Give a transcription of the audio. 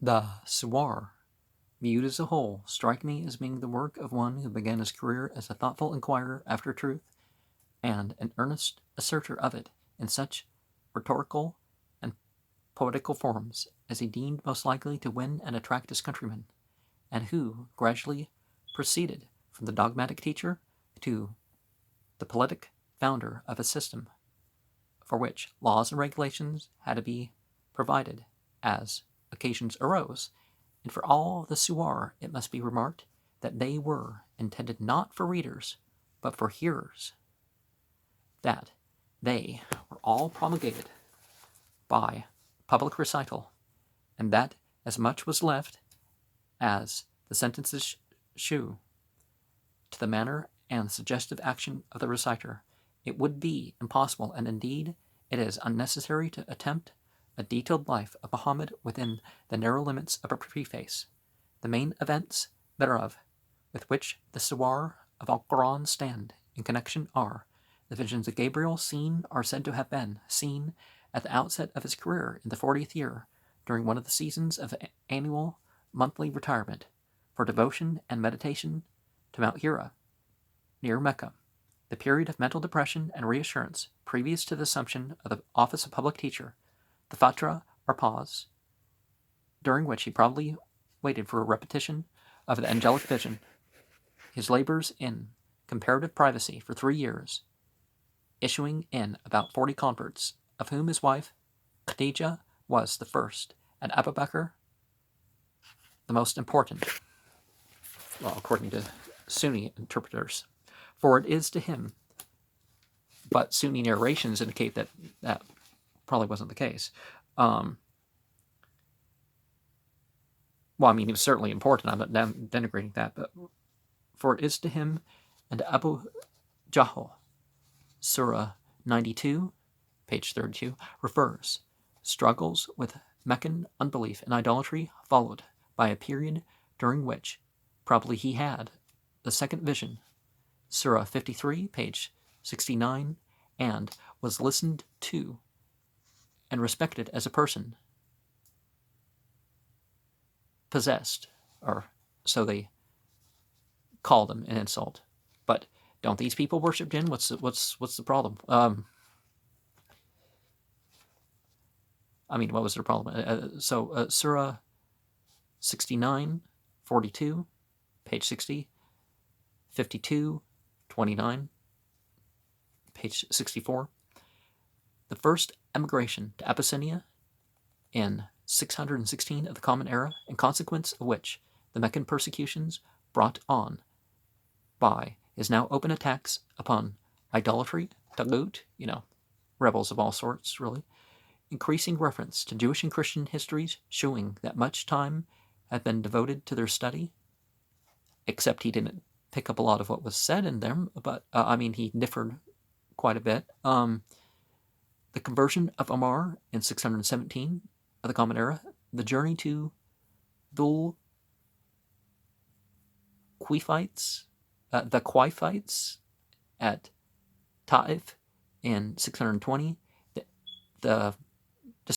The Suwar, viewed as a whole, strike me as being the work of one who began his career as a thoughtful inquirer after truth, and an earnest asserter of it in such rhetorical and poetical forms as he deemed most likely to win and attract his countrymen, and who gradually proceeded from the dogmatic teacher to the politic founder of a system for which laws and regulations had to be provided as occasions arose. And for all the Suar, it must be remarked that they were intended not for readers, but for hearers, that they were all promulgated by public recital, and that as much was left as the sentences shew to the manner and suggestive action of the reciter, it would be impossible, and indeed it is unnecessary, to attempt a detailed life of Muhammad within the narrow limits of a preface. The main events thereof, with which the Suwar of Al-Quran stand in connection, are the visions of Gabriel are said to have been seen at the outset of his career in the 40th year, during one of the seasons of annual monthly retirement for devotion and meditation to Mount Hira, near Mecca, the period of mental depression and reassurance previous to the assumption of the office of public teacher, the fatra or pause, during which he probably waited for a repetition of the angelic vision, his labors in comparative privacy for 3 years, issuing in about 40 converts, of whom his wife Khadija was the first, and Abu Bakr the most important, well, according to Sunni interpreters. For it is to him, but Sunni narrations indicate that that probably wasn't the case. Well, I mean, he was certainly important. I'm not denigrating that, but for it is to him and Abu Jahl, Surah 92, page 32, refers. Struggles with Meccan unbelief and idolatry followed by a period during which probably he had the second vision, Surah 53, page 69, and was listened to and respected as a person possessed, or so they called him an insult. But don't these people worship jinn? What's the problem? I mean, what was their problem? Surah 69, 42, page 60, 52, 29, page 64. The first emigration to Abyssinia in 616 of the Common Era, in consequence of which the Meccan persecutions brought on by his now open attacks upon idolatry, tagut, rebels of all sorts, really, increasing reference to Jewish and Christian histories, showing that much time had been devoted to their study, except he didn't pick up a lot of what was said in them, but, he differed quite a bit. The conversion of Omar in 617 of the Common Era, the journey to the Qaifites at Ta'if in 620, the